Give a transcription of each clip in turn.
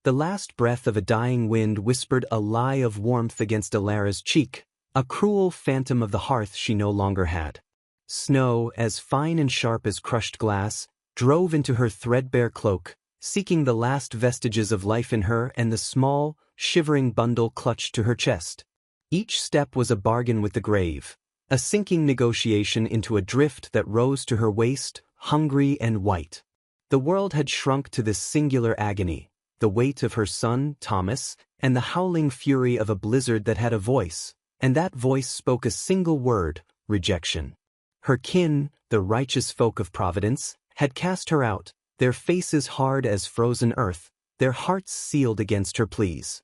The last breath of a dying wind whispered a lie of warmth against Alara's cheek, a cruel phantom of the hearth she no longer had. Snow, as fine and sharp as crushed glass, drove into her threadbare cloak, seeking the last vestiges of life in her, and the small, shivering bundle clutched to her chest. Each step was a bargain with the grave, a sinking negotiation into a drift that rose to her waist, hungry and white. The world had shrunk to this singular agony, the weight of her son, Thomas, and the howling fury of a blizzard that had a voice, and that voice spoke a single word: rejection. Her kin, the righteous folk of Providence, had cast her out, their faces hard as frozen earth, their hearts sealed against her pleas.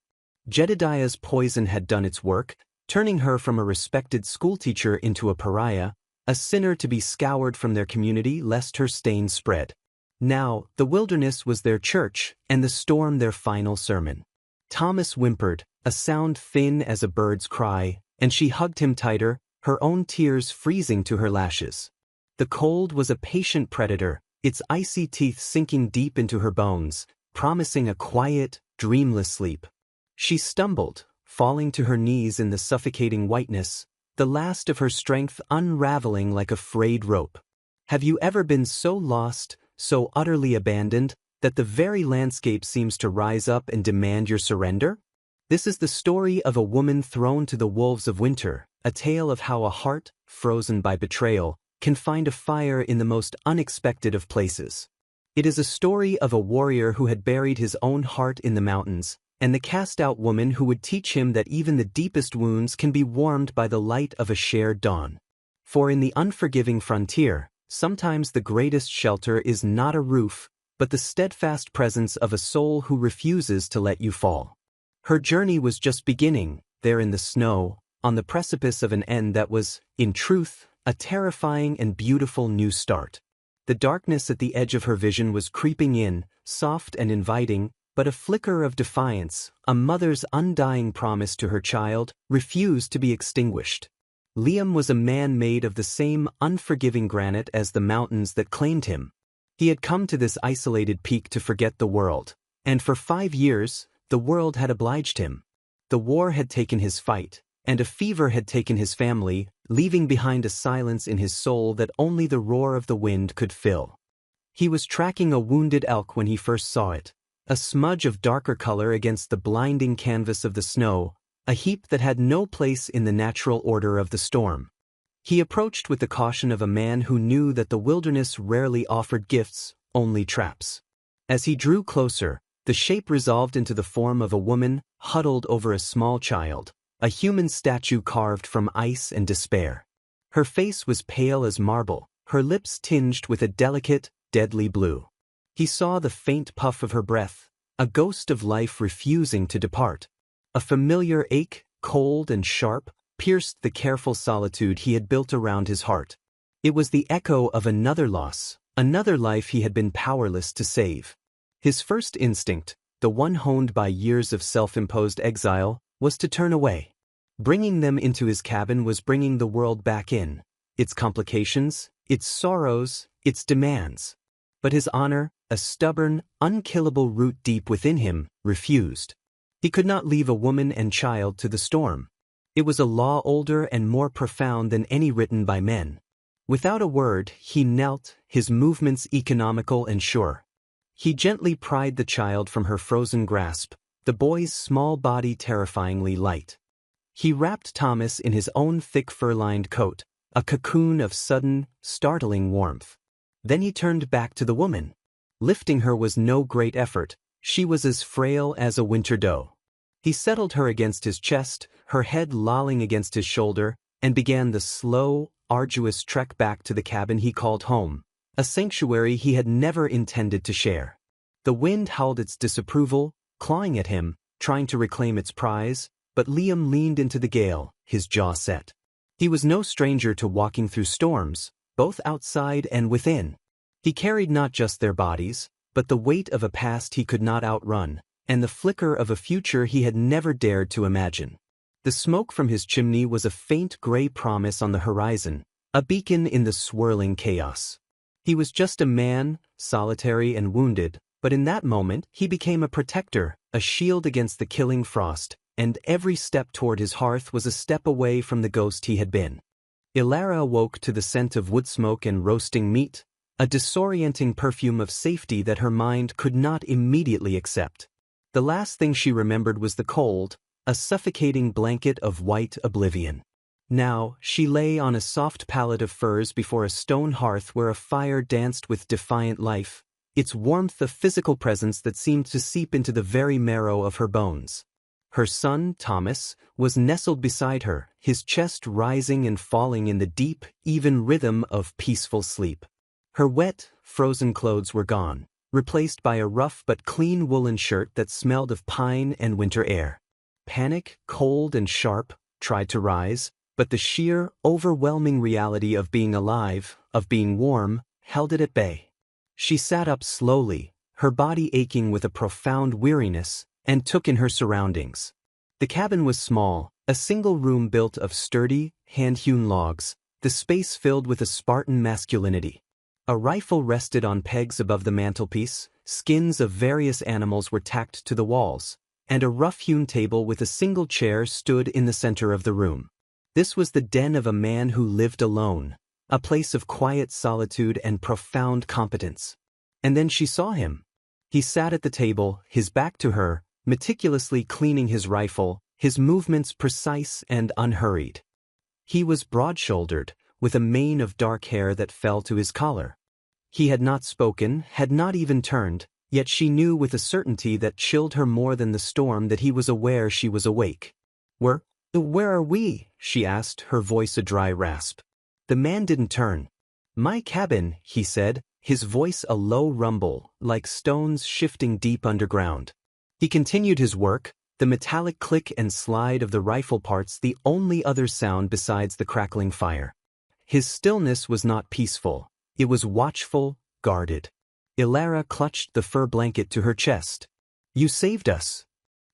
Jedediah's poison had done its work, turning her from a respected schoolteacher into a pariah, a sinner to be scoured from their community lest her stain spread. Now, the wilderness was their church, and the storm their final sermon. Thomas whimpered, a sound thin as a bird's cry, and she hugged him tighter, her own tears freezing to her lashes. The cold was a patient predator, its icy teeth sinking deep into her bones, promising a quiet, dreamless sleep. She stumbled, falling to her knees in the suffocating whiteness, the last of her strength unraveling like a frayed rope. Have you ever been so lost, so utterly abandoned, that the very landscape seems to rise up and demand your surrender? This is the story of a woman thrown to the wolves of winter, a tale of how a heart, frozen by betrayal, can find a fire in the most unexpected of places. It is a story of a warrior who had buried his own heart in the mountains, and the cast-out woman who would teach him that even the deepest wounds can be warmed by the light of a shared dawn. For in the unforgiving frontier, sometimes the greatest shelter is not a roof, but the steadfast presence of a soul who refuses to let you fall. Her journey was just beginning, there in the snow, on the precipice of an end that was, in truth, a terrifying and beautiful new start. The darkness at the edge of her vision was creeping in, soft and inviting, but a flicker of defiance, a mother's undying promise to her child, refused to be extinguished. Liam was a man made of the same unforgiving granite as the mountains that claimed him. He had come to this isolated peak to forget the world, and for 5 years, the world had obliged him. The war had taken his fight, and a fever had taken his family, leaving behind a silence in his soul that only the roar of the wind could fill. He was tracking a wounded elk when he first saw it, a smudge of darker color against the blinding canvas of the snow, a heap that had no place in the natural order of the storm. He approached with the caution of a man who knew that the wilderness rarely offered gifts, only traps. As he drew closer, the shape resolved into the form of a woman huddled over a small child, a human statue carved from ice and despair. Her face was pale as marble, her lips tinged with a delicate, deadly blue. He saw the faint puff of her breath, a ghost of life refusing to depart. A familiar ache, cold and sharp, pierced the careful solitude he had built around his heart. It was the echo of another loss, another life he had been powerless to save. His first instinct, the one honed by years of self-imposed exile, was to turn away. Bringing them into his cabin was bringing the world back in, its complications, its sorrows, its demands. But his honor, a stubborn, unkillable root deep within him, refused. He could not leave a woman and child to the storm. It was a law older and more profound than any written by men. Without a word, he knelt, his movements economical and sure. He gently pried the child from her frozen grasp, the boy's small body terrifyingly light. He wrapped Thomas in his own thick fur-lined coat, a cocoon of sudden, startling warmth. Then he turned back to the woman. Lifting her was no great effort, she was as frail as a winter doe. He settled her against his chest, her head lolling against his shoulder, and began the slow, arduous trek back to the cabin he called home, a sanctuary he had never intended to share. The wind howled its disapproval, clawing at him, trying to reclaim its prize, but Liam leaned into the gale, his jaw set. He was no stranger to walking through storms, both outside and within. He carried not just their bodies, but the weight of a past he could not outrun, and the flicker of a future he had never dared to imagine. The smoke from his chimney was a faint gray promise on the horizon, a beacon in the swirling chaos. He was just a man, solitary and wounded, But in that moment, he became a protector, a shield against the killing frost, and every step toward his hearth was a step away from the ghost he had been. Ilara awoke to the scent of wood smoke and roasting meat, a disorienting perfume of safety that her mind could not immediately accept. The last thing she remembered was the cold, a suffocating blanket of white oblivion. Now, she lay on a soft pallet of furs before a stone hearth where a fire danced with defiant life, its warmth a physical presence that seemed to seep into the very marrow of her bones. Her son, Thomas, was nestled beside her, his chest rising and falling in the deep, even rhythm of peaceful sleep. Her wet, frozen clothes were gone, replaced by a rough but clean woolen shirt that smelled of pine and winter air. Panic, cold and sharp, tried to rise, but the sheer, overwhelming reality of being alive, of being warm, held it at bay. She sat up slowly, her body aching with a profound weariness, and took in her surroundings. The cabin was small, a single room built of sturdy, hand-hewn logs, the space filled with a Spartan masculinity. A rifle rested on pegs above the mantelpiece, skins of various animals were tacked to the walls, and a rough-hewn table with a single chair stood in the center of the room. This was the den of a man who lived alone, a place of quiet solitude and profound competence. And then she saw him. He sat at the table, his back to her, meticulously cleaning his rifle, his movements precise and unhurried. He was broad-shouldered, with a mane of dark hair that fell to his collar. He had not spoken, had not even turned, yet she knew with a certainty that chilled her more than the storm that he was aware she was awake. Where are we?" she asked, her voice a dry rasp. The man didn't turn. "My cabin," he said, his voice a low rumble, like stones shifting deep underground. He continued his work, the metallic click and slide of the rifle parts the only other sound besides the crackling fire. His stillness was not peaceful. It was watchful, guarded. Ilara clutched the fur blanket to her chest. "You saved us."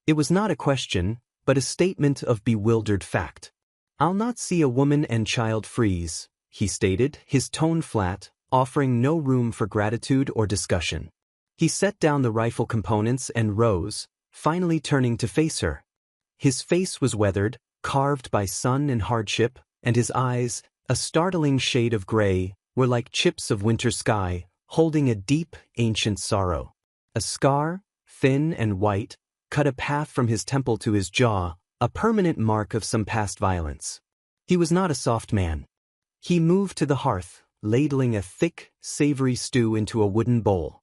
It was not a question, but a statement of bewildered fact. "I'll not see a woman and child freeze," he stated, his tone flat, offering no room for gratitude or discussion. He set down the rifle components and rose, finally turning to face her. His face was weathered, carved by sun and hardship, and his eyes, a startling shade of gray, were like chips of winter sky, holding a deep, ancient sorrow. A scar, thin and white, cut a path from his temple to his jaw, a permanent mark of some past violence. He was not a soft man. He moved to the hearth, ladling a thick, savory stew into a wooden bowl.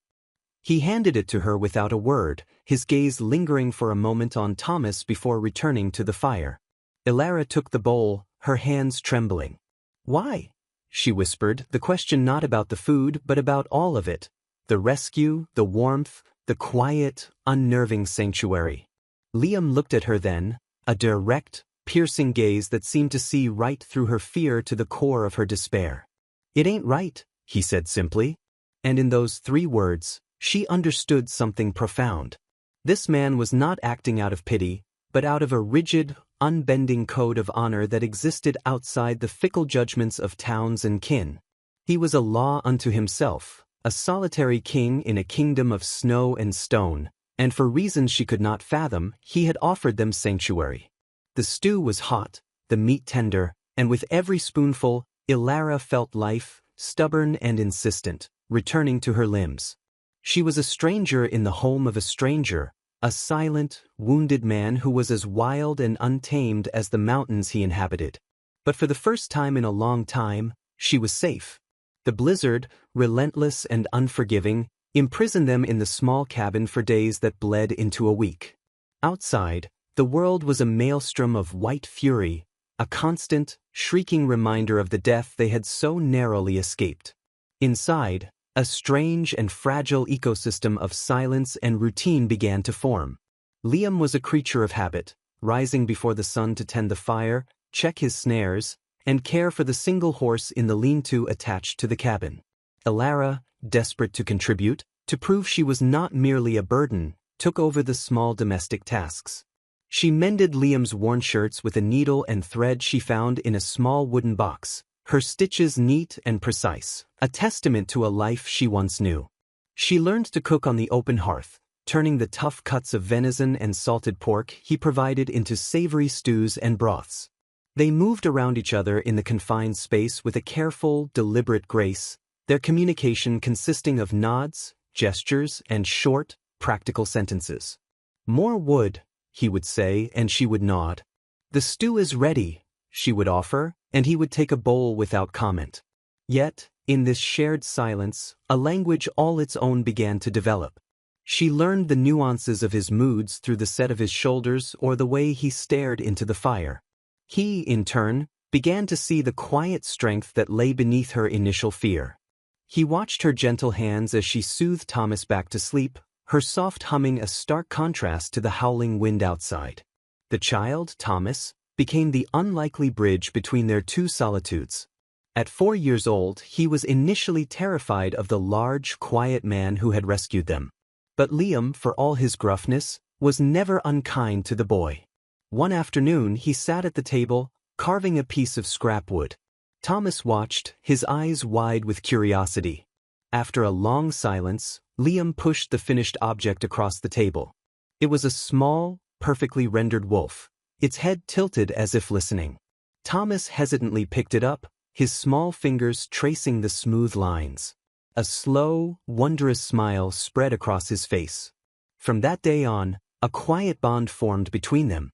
He handed it to her without a word, his gaze lingering for a moment on Thomas before returning to the fire. Ilara took the bowl, her hands trembling. "Why?" she whispered, the question not about the food but about all of it. The rescue, the warmth, the quiet, unnerving sanctuary. Liam looked at her then, a direct, piercing gaze that seemed to see right through her fear to the core of her despair. "It ain't right," he said simply. And in those 3 words, she understood something profound. This man was not acting out of pity, but out of a rigid, unbending code of honor that existed outside the fickle judgments of towns and kin. He was a law unto himself, a solitary king in a kingdom of snow and stone, and for reasons she could not fathom, he had offered them sanctuary. The stew was hot, the meat tender, and with every spoonful, Ilara felt life, stubborn and insistent, returning to her limbs. She was a stranger in the home of a stranger, a silent, wounded man who was as wild and untamed as the mountains he inhabited. But for the first time in a long time, she was safe. The blizzard, relentless and unforgiving, imprisoned them in the small cabin for days that bled into a week. Outside, the world was a maelstrom of white fury, a constant, shrieking reminder of the death they had so narrowly escaped. Inside, a strange and fragile ecosystem of silence and routine began to form. Liam was a creature of habit, rising before the sun to tend the fire, check his snares, and care for the single horse in the lean-to attached to the cabin. Ilara, desperate to contribute, to prove she was not merely a burden, took over the small domestic tasks. She mended Liam's worn shirts with a needle and thread she found in a small wooden box, her stitches neat and precise, a testament to a life she once knew. She learned to cook on the open hearth, turning the tough cuts of venison and salted pork he provided into savory stews and broths. They moved around each other in the confined space with a careful, deliberate grace, their communication consisting of nods, gestures, and short, practical sentences. "More wood," he would say, and she would nod. "The stew is ready," she would offer, and he would take a bowl without comment. Yet, in this shared silence, a language all its own began to develop. She learned the nuances of his moods through the set of his shoulders or the way he stared into the fire. He, in turn, began to see the quiet strength that lay beneath her initial fear. He watched her gentle hands as she soothed Thomas back to sleep, her soft humming a stark contrast to the howling wind outside. The child, Thomas, became the unlikely bridge between their two solitudes. At 4 years old, he was initially terrified of the large, quiet man who had rescued them. But Liam, for all his gruffness, was never unkind to the boy. One afternoon he sat at the table, carving a piece of scrap wood. Thomas watched, his eyes wide with curiosity. After a long silence, Liam pushed the finished object across the table. It was a small, perfectly rendered wolf, its head tilted as if listening. Thomas hesitantly picked it up, his small fingers tracing the smooth lines. A slow, wondrous smile spread across his face. From that day on, a quiet bond formed between them.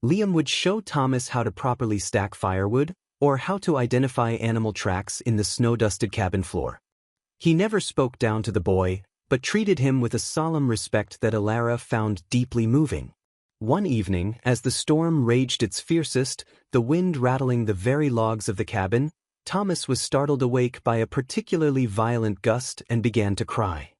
Liam would show Thomas how to properly stack firewood, or how to identify animal tracks in the snow-dusted cabin floor. He never spoke down to the boy, but treated him with a solemn respect that Alara found deeply moving. One evening, as the storm raged its fiercest, the wind rattling the very logs of the cabin, Thomas was startled awake by a particularly violent gust and began to cry.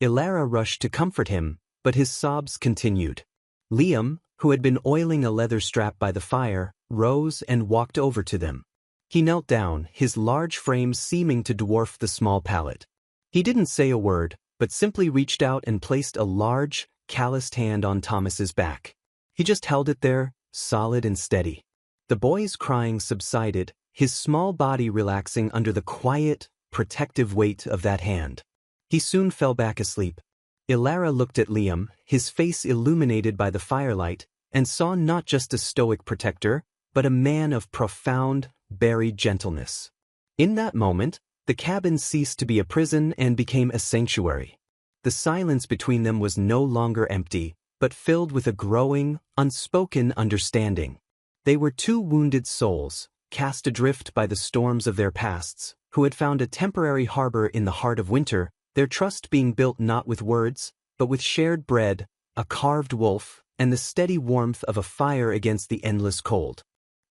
Ilara rushed to comfort him, but his sobs continued. Liam, who had been oiling a leather strap by the fire, rose and walked over to them. He knelt down, his large frame seeming to dwarf the small pallet. He didn't say a word, but simply reached out and placed a large, calloused hand on Thomas's back. He just held it there, solid and steady. The boy's crying subsided, his small body relaxing under the quiet, protective weight of that hand. He soon fell back asleep. Ilara looked at Liam, his face illuminated by the firelight, and saw not just a stoic protector, but a man of profound, buried gentleness. In that moment, the cabin ceased to be a prison and became a sanctuary. The silence between them was no longer empty, but filled with a growing, unspoken understanding. They were two wounded souls, cast adrift by the storms of their pasts, who had found a temporary harbor in the heart of winter, their trust being built not with words, but with shared bread, a carved wolf, and the steady warmth of a fire against the endless cold.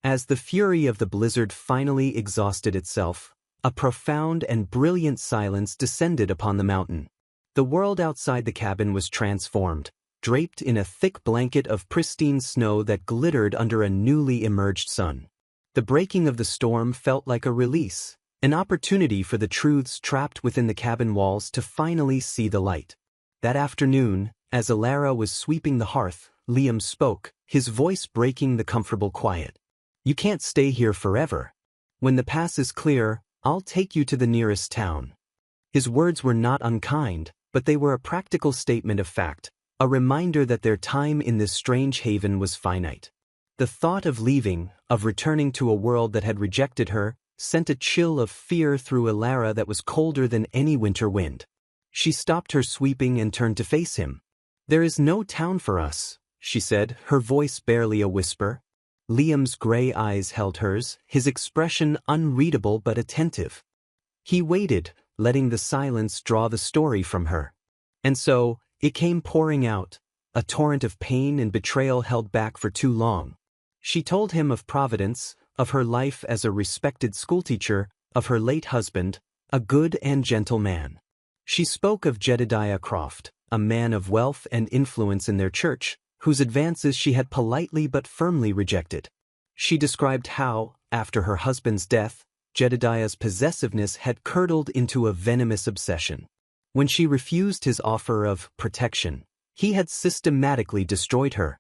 As the fury of the blizzard finally exhausted itself, a profound and brilliant silence descended upon the mountain. The world outside the cabin was transformed, draped in a thick blanket of pristine snow that glittered under a newly emerged sun. The breaking of the storm felt like a release, an opportunity for the truths trapped within the cabin walls to finally see the light. That afternoon, as Ilara was sweeping the hearth, Liam spoke, his voice breaking the comfortable quiet. "You can't stay here forever. When the pass is clear, I'll take you to the nearest town." His words were not unkind, but they were a practical statement of fact, a reminder that their time in this strange haven was finite. The thought of leaving, of returning to a world that had rejected her, sent a chill of fear through Ilara that was colder than any winter wind. She stopped her sweeping and turned to face him. "There is no town for us," she said, her voice barely a whisper. Liam's gray eyes held hers, his expression unreadable but attentive. He waited, letting the silence draw the story from her. And so, it came pouring out, a torrent of pain and betrayal held back for too long. She told him of Providence, of her life as a respected schoolteacher, of her late husband, a good and gentle man. She spoke of Jedediah Croft, a man of wealth and influence in their church, whose advances she had politely but firmly rejected. She described how, after her husband's death, Jedediah's possessiveness had curdled into a venomous obsession. When she refused his offer of protection, he had systematically destroyed her.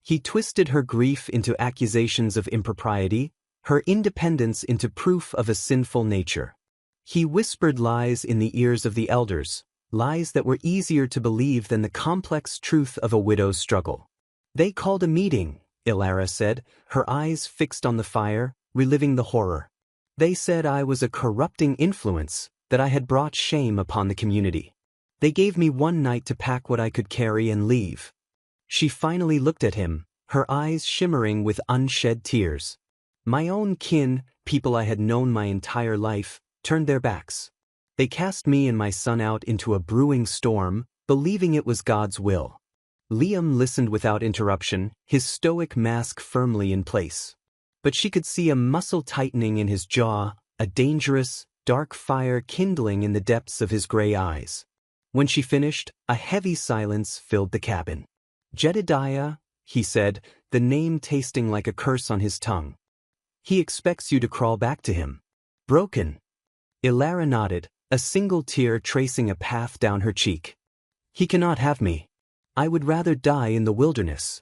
He twisted her grief into accusations of impropriety, her independence into proof of a sinful nature. He whispered lies in the ears of the elders, lies that were easier to believe than the complex truth of a widow's struggle. They called a meeting, Ilara said, her eyes fixed on the fire, reliving the horror. They said I was a corrupting influence, that I had brought shame upon the community. They gave me one night to pack what I could carry and leave. She finally looked at him, her eyes shimmering with unshed tears. My own kin, people I had known my entire life, turned their backs. They cast me and my son out into a brewing storm, believing it was God's will. Liam listened without interruption, his stoic mask firmly in place. But she could see a muscle tightening in his jaw, a dangerous, dark fire kindling in the depths of his gray eyes. When she finished, a heavy silence filled the cabin. Jedediah, he said, the name tasting like a curse on his tongue. He expects you to crawl back to him. Broken. Ilara nodded, a single tear tracing a path down her cheek. He cannot have me. I would rather die in the wilderness.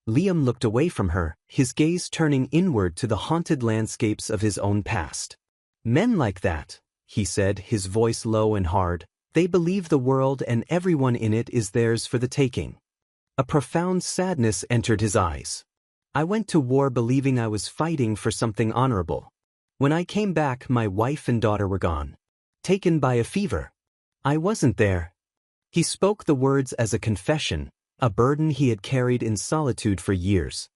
Liam looked away from her, his gaze turning inward to the haunted landscapes of his own past. Men like that, he said, his voice low and hard, they believe the world and everyone in it is theirs for the taking. A profound sadness entered his eyes. I went to war believing I was fighting for something honorable. When I came back, my wife and daughter were gone. Taken by a fever. I wasn't there. He spoke the words as a confession, a burden he had carried in solitude for years.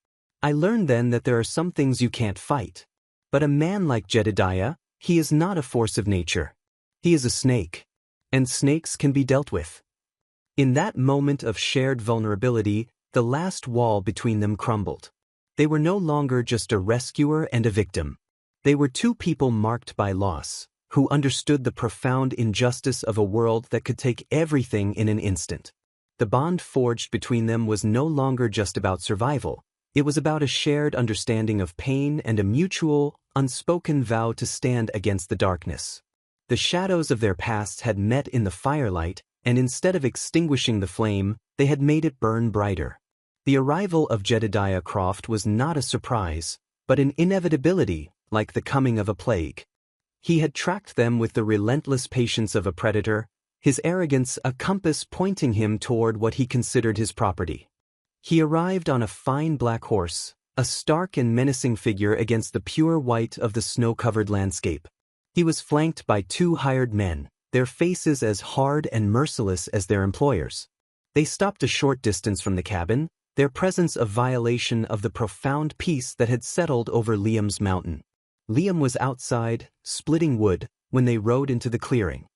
I learned then that there are some things you can't fight. But a man like Jedediah, he is not a force of nature. He is a snake. And snakes can be dealt with. In that moment of shared vulnerability, the last wall between them crumbled. They were no longer just a rescuer and a victim. They were two people marked by loss, who understood the profound injustice of a world that could take everything in an instant. The bond forged between them was no longer just about survival. It was about a shared understanding of pain and a mutual, unspoken vow to stand against the darkness. The shadows of their pasts had met in the firelight, and instead of extinguishing the flame, they had made it burn brighter. The arrival of Jedediah Croft was not a surprise, but an inevitability, like the coming of a plague. He had tracked them with the relentless patience of a predator, his arrogance a compass pointing him toward what he considered his property. He arrived on a fine black horse, a stark and menacing figure against the pure white of the snow-covered landscape. He was flanked by two hired men, their faces as hard and merciless as their employers. They stopped a short distance from the cabin, their presence a violation of the profound peace that had settled over Liam's mountain. Liam was outside, splitting wood, when they rode into the clearing.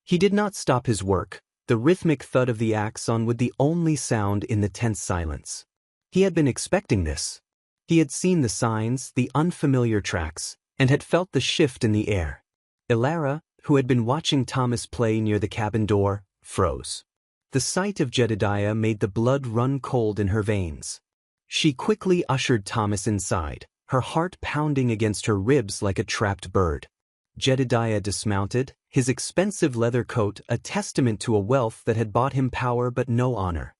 He did not stop his work, the rhythmic thud of the axe on wood the only sound in the tense silence. He had been expecting this. He had seen the signs, the unfamiliar tracks, and had felt the shift in the air. Ilara, who had been watching Thomas play near the cabin door, froze. The sight of Jedediah made the blood run cold in her veins. She quickly ushered Thomas inside, her heart pounding against her ribs like a trapped bird. Jedediah dismounted, his expensive leather coat a testament to a wealth that had bought him power but no honor.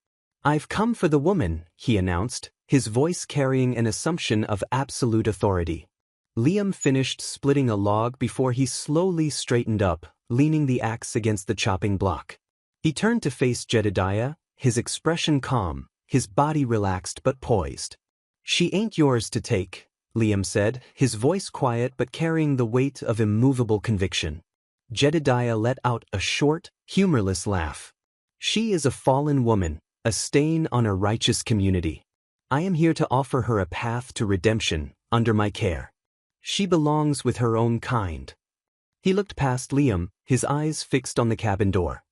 "I've come for the woman," he announced, his voice carrying an assumption of absolute authority. Liam finished splitting a log before he slowly straightened up, leaning the axe against the chopping block. He turned to face Jedediah, his expression calm, his body relaxed but poised. "She ain't yours to take," Liam said, his voice quiet but carrying the weight of immovable conviction. Jedediah let out a short, humorless laugh. "She is a fallen woman, a stain on a righteous community. I am here to offer her a path to redemption, under my care. She belongs with her own kind." He looked past Liam, his eyes fixed on the cabin door.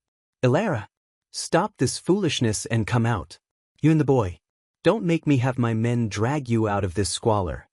"Ilara, stop this foolishness and come out. You and the boy. Don't make me have my men drag you out of this squalor."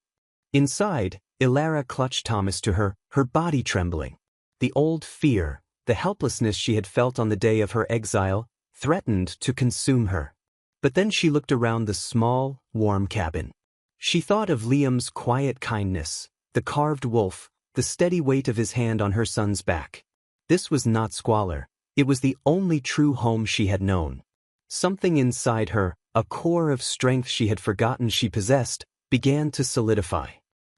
Inside, Ilara clutched Thomas to her, her body trembling. The old fear, the helplessness she had felt on the day of her exile, threatened to consume her. But then she looked around the small, warm cabin. She thought of Liam's quiet kindness, the carved wolf, the steady weight of his hand on her son's back. This was not squalor. It was the only true home she had known. Something inside her, a core of strength she had forgotten she possessed, began to solidify.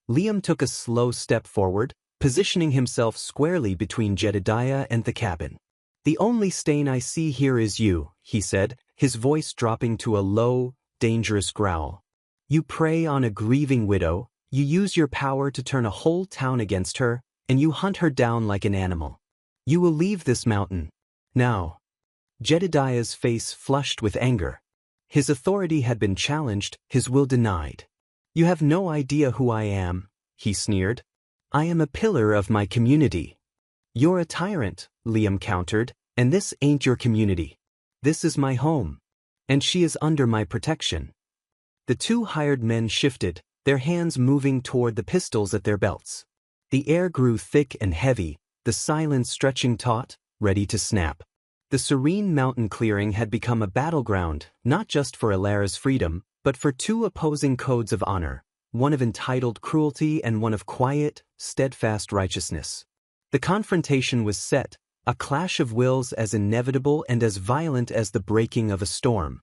Liam took a slow step forward, positioning himself squarely between Jedediah and the cabin. "The only stain I see here is you," he said, his voice dropping to a low, dangerous growl. "You prey on a grieving widow, you use your power to turn a whole town against her, and you hunt her down like an animal. You will leave this mountain. Now." Jedediah's face flushed with anger. His authority had been challenged, his will denied. "You have no idea who I am," he sneered. "I am a pillar of my community." "You're a tyrant," Liam countered, "and this ain't your community. This is my home. And she is under my protection." The two hired men shifted, their hands moving toward the pistols at their belts. The air grew thick and heavy, the silence stretching taut, ready to snap. The serene mountain clearing had become a battleground, not just for Ilara's freedom, but for two opposing codes of honor, one of entitled cruelty and one of quiet, steadfast righteousness. The confrontation was set, a clash of wills as inevitable and as violent as the breaking of a storm.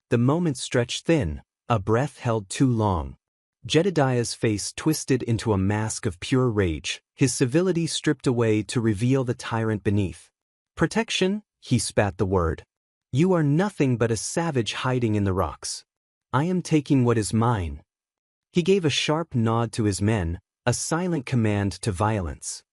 The moment stretched thin, a breath held too long. Jedediah's face twisted into a mask of pure rage, his civility stripped away to reveal the tyrant beneath. "Protection?" He spat the word. "You are nothing but a savage hiding in the rocks. I am taking what is mine." He gave a sharp nod to his men, a silent command to violence.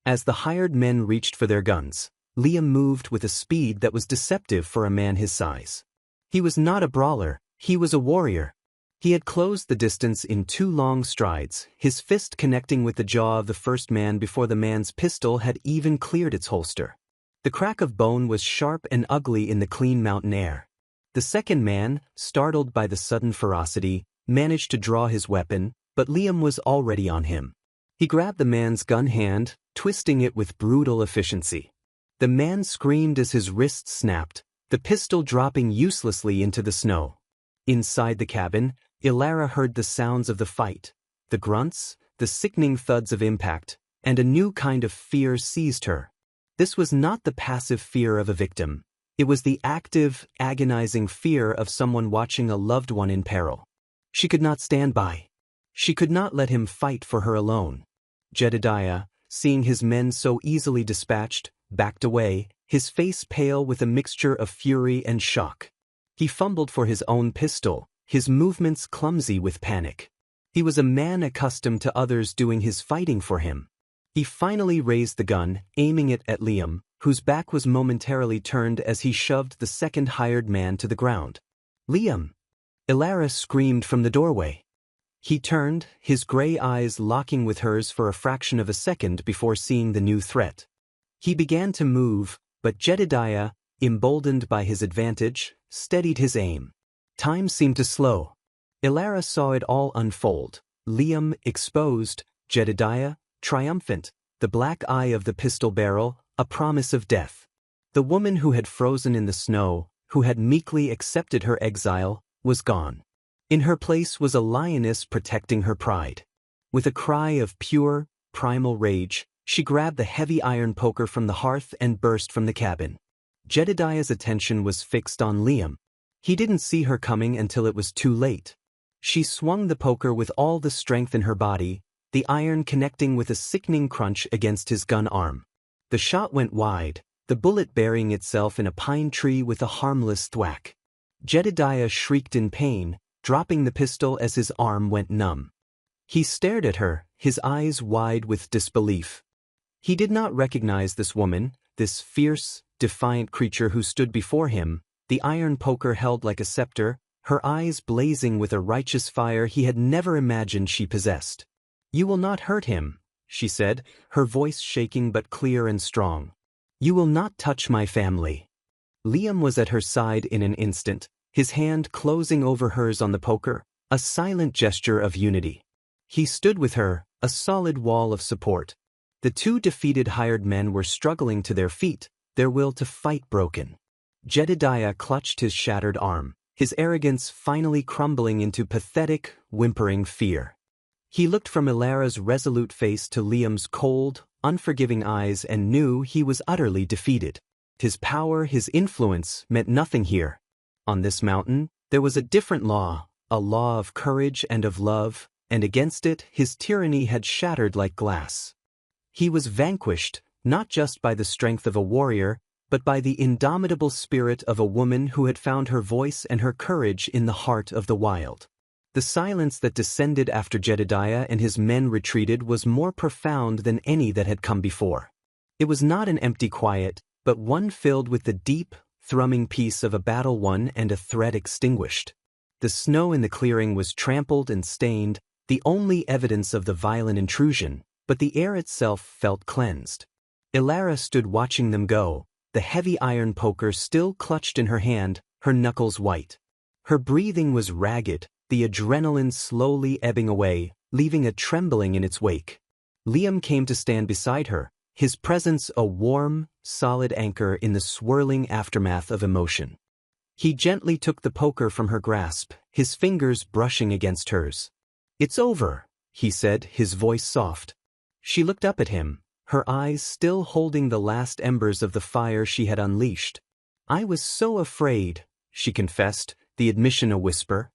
As the hired men reached for their guns, Liam moved with a speed that was deceptive for a man his size. He was not a brawler, he was a warrior. He had closed the distance in 2 long strides, his fist connecting with the jaw of the first man before the man's pistol had even cleared its holster. The crack of bone was sharp and ugly in the clean mountain air. The second man, startled by the sudden ferocity, managed to draw his weapon, but Liam was already on him. He grabbed the man's gun hand, twisting it with brutal efficiency. The man screamed as his wrist snapped, the pistol dropping uselessly into the snow. Inside the cabin, Ilara heard the sounds of the fight, the grunts, the sickening thuds of impact, and a new kind of fear seized her. This was not the passive fear of a victim. It was the active, agonizing fear of someone watching a loved one in peril. She could not stand by. She could not let him fight for her alone. Jedediah, seeing his men so easily dispatched, backed away, his face pale with a mixture of fury and shock. He fumbled for his own pistol, his movements clumsy with panic. He was a man accustomed to others doing his fighting for him. He finally raised the gun, aiming it at Liam, whose back was momentarily turned as he shoved the second hired man to the ground. "Liam!" Ilara screamed from the doorway. He turned, his gray eyes locking with hers for a fraction of a second before seeing the new threat. He began to move, but Jedediah, emboldened by his advantage, steadied his aim. Time seemed to slow. Ilara saw it all unfold. Liam exposed, Jedediah triumphant, the black eye of the pistol barrel, a promise of death. The woman who had frozen in the snow, who had meekly accepted her exile, was gone. In her place was a lioness protecting her pride. With a cry of pure, primal rage, she grabbed the heavy iron poker from the hearth and burst from the cabin. Jedediah's attention was fixed on Liam. He didn't see her coming until it was too late. She swung the poker with all the strength in her body, the iron connecting with a sickening crunch against his gun arm. The shot went wide, the bullet burying itself in a pine tree with a harmless thwack. Jedediah shrieked in pain, dropping the pistol as his arm went numb. He stared at her, his eyes wide with disbelief. He did not recognize this woman, this fierce, defiant creature who stood before him, the iron poker held like a scepter, her eyes blazing with a righteous fire he had never imagined she possessed. "You will not hurt him," she said, her voice shaking but clear and strong. "You will not touch my family." Liam was at her side in an instant, his hand closing over hers on the poker, a silent gesture of unity. He stood with her, a solid wall of support. The two defeated hired men were struggling to their feet, their will to fight broken. Jedediah clutched his shattered arm, his arrogance finally crumbling into pathetic, whimpering fear. He looked from Ilara's resolute face to Liam's cold, unforgiving eyes and knew he was utterly defeated. His power, his influence, meant nothing here. On this mountain, there was a different law, a law of courage and of love, and against it his tyranny had shattered like glass. He was vanquished, not just by the strength of a warrior, but by the indomitable spirit of a woman who had found her voice and her courage in the heart of the wild. The silence that descended after Jedediah and his men retreated was more profound than any that had come before. It was not an empty quiet, but one filled with the deep, thrumming peace of a battle won and a threat extinguished. The snow in the clearing was trampled and stained, the only evidence of the violent intrusion, but the air itself felt cleansed. Elara stood watching them go, the heavy iron poker still clutched in her hand, her knuckles white. Her breathing was ragged, the adrenaline slowly ebbing away, leaving a trembling in its wake. Liam came to stand beside her, his presence a warm, solid anchor in the swirling aftermath of emotion. He gently took the poker from her grasp, his fingers brushing against hers. "It's over," he said, his voice soft. She looked up at him, her eyes still holding the last embers of the fire she had unleashed. "I was so afraid," she confessed, the admission a whisper.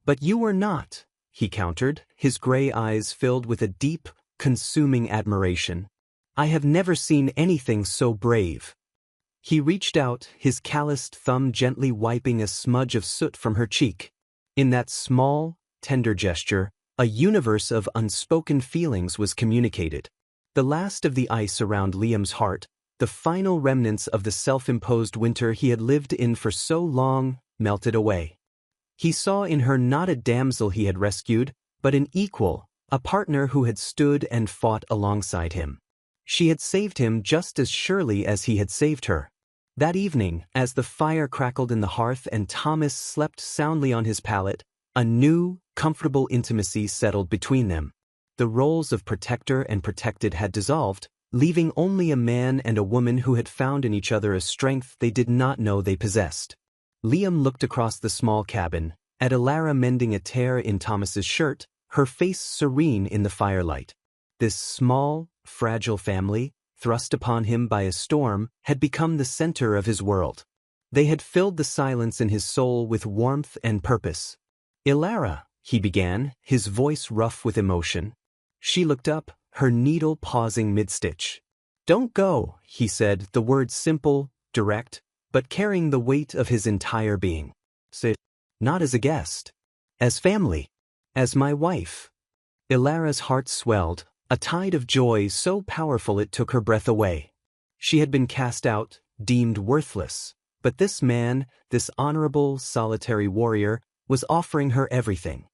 "But you were not," he countered, his gray eyes filled with a deep, consuming admiration. "I have never seen anything so brave." He reached out, his calloused thumb gently wiping a smudge of soot from her cheek. In that small, tender gesture, a universe of unspoken feelings was communicated. The last of the ice around Liam's heart, the final remnants of the self-imposed winter he had lived in for so long, melted away. He saw in her not a damsel he had rescued, but an equal, a partner who had stood and fought alongside him. She had saved him just as surely as he had saved her. That evening, as the fire crackled in the hearth and Thomas slept soundly on his pallet, a new, comfortable intimacy settled between them. The roles of protector and protected had dissolved, leaving only a man and a woman who had found in each other a strength they did not know they possessed. Liam looked across the small cabin, at Elara mending a tear in Thomas's shirt, her face serene in the firelight. This small, fragile family, thrust upon him by a storm, had become the center of his world. They had filled the silence in his soul with warmth and purpose. "Elara," he began, his voice rough with emotion. She looked up, her needle pausing mid-stitch. "Don't go," he said, the words simple, direct, but carrying the weight of his entire being. "Say, not as a guest. As family. As my wife." Elara's heart swelled, a tide of joy so powerful it took her breath away. She had been cast out, deemed worthless, but this man, this honorable, solitary warrior, was offering her everything.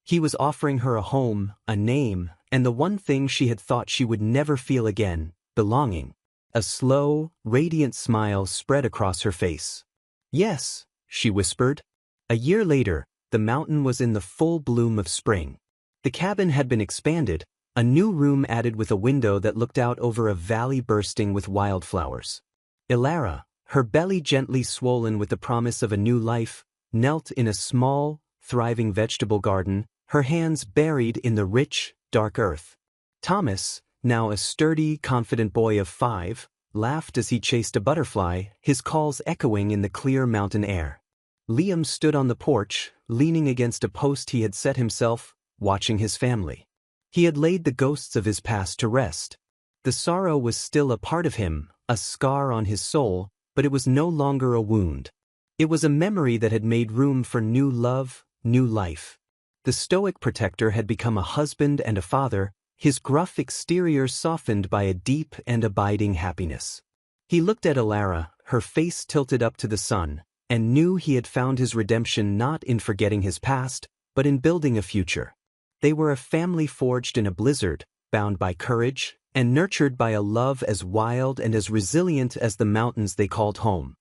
He was offering her a home, a name, and the one thing she had thought she would never feel again, belonging. A slow, radiant smile spread across her face. "Yes," she whispered. A year later, the mountain was in the full bloom of spring. The cabin had been expanded, a new room added with a window that looked out over a valley bursting with wildflowers. Elara, her belly gently swollen with the promise of a new life, knelt in a small, thriving vegetable garden, her hands buried in the rich, dark earth. Thomas, now a sturdy, confident boy of 5, laughed as he chased a butterfly, his calls echoing in the clear mountain air. Liam stood on the porch, leaning against a post he had set himself, watching his family. He had laid the ghosts of his past to rest. The sorrow was still a part of him, a scar on his soul, but it was no longer a wound. It was a memory that had made room for new love, new life. The stoic protector had become a husband and a father, his gruff exterior softened by a deep and abiding happiness. He looked at Elara, her face tilted up to the sun, and knew he had found his redemption not in forgetting his past, but in building a future. They were a family forged in a blizzard, bound by courage, and nurtured by a love as wild and as resilient as the mountains they called home.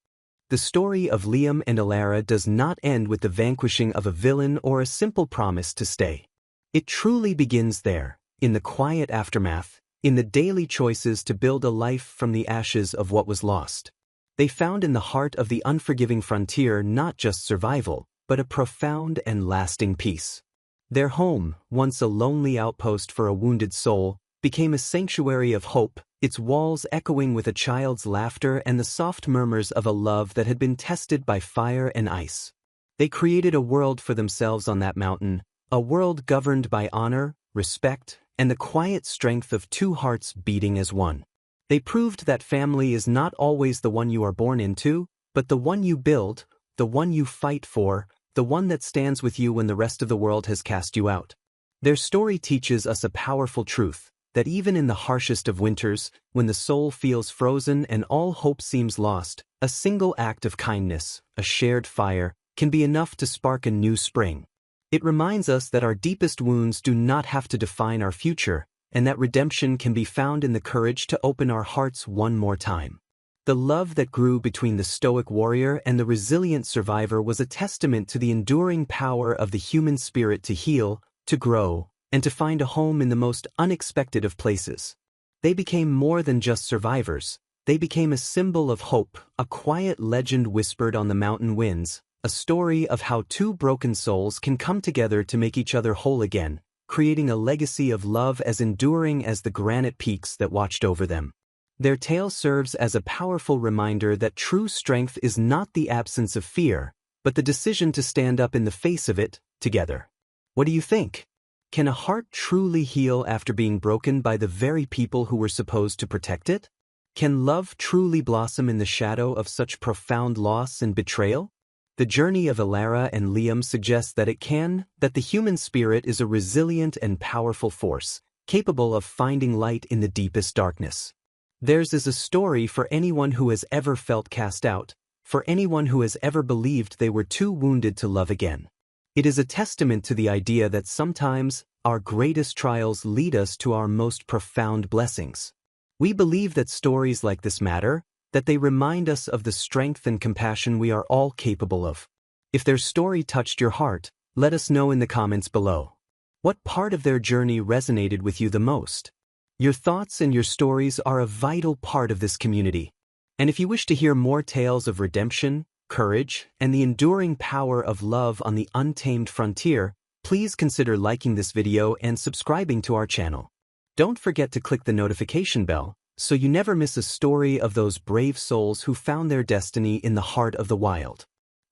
The story of Liam and Elara does not end with the vanquishing of a villain or a simple promise to stay. It truly begins there, in the quiet aftermath, in the daily choices to build a life from the ashes of what was lost. They found in the heart of the unforgiving frontier not just survival, but a profound and lasting peace. Their home, once a lonely outpost for a wounded soul, became a sanctuary of hope, its walls echoing with a child's laughter and the soft murmurs of a love that had been tested by fire and ice. They created a world for themselves on that mountain, a world governed by honor, respect, and the quiet strength of two hearts beating as one. They proved that family is not always the one you are born into, but the one you build, the one you fight for, the one that stands with you when the rest of the world has cast you out. Their story teaches us a powerful truth, that even in the harshest of winters, when the soul feels frozen and all hope seems lost, a single act of kindness, a shared fire, can be enough to spark a new spring. It reminds us that our deepest wounds do not have to define our future, and that redemption can be found in the courage to open our hearts one more time. The love that grew between the stoic warrior and the resilient survivor was a testament to the enduring power of the human spirit to heal, to grow, and to find a home in the most unexpected of places. They became more than just survivors. They became a symbol of hope, a quiet legend whispered on the mountain winds, a story of how two broken souls can come together to make each other whole again, creating a legacy of love as enduring as the granite peaks that watched over them. Their tale serves as a powerful reminder that true strength is not the absence of fear, but the decision to stand up in the face of it, together. What do you think? Can a heart truly heal after being broken by the very people who were supposed to protect it? Can love truly blossom in the shadow of such profound loss and betrayal? The journey of Elara and Liam suggests that it can, that the human spirit is a resilient and powerful force, capable of finding light in the deepest darkness. Theirs is a story for anyone who has ever felt cast out, for anyone who has ever believed they were too wounded to love again. It is a testament to the idea that sometimes our greatest trials lead us to our most profound blessings. We believe that stories like this matter, that they remind us of the strength and compassion we are all capable of. If their story touched your heart, let us know in the comments below. What part of their journey resonated with you the most? Your thoughts and your stories are a vital part of this community. And if you wish to hear more tales of redemption, courage, and the enduring power of love on the untamed frontier, please consider liking this video and subscribing to our channel. Don't forget to click the notification bell, so you never miss a story of those brave souls who found their destiny in the heart of the wild.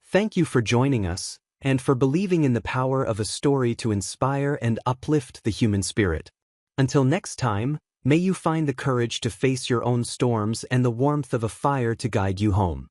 Thank you for joining us, and for believing in the power of a story to inspire and uplift the human spirit. Until next time, may you find the courage to face your own storms and the warmth of a fire to guide you home.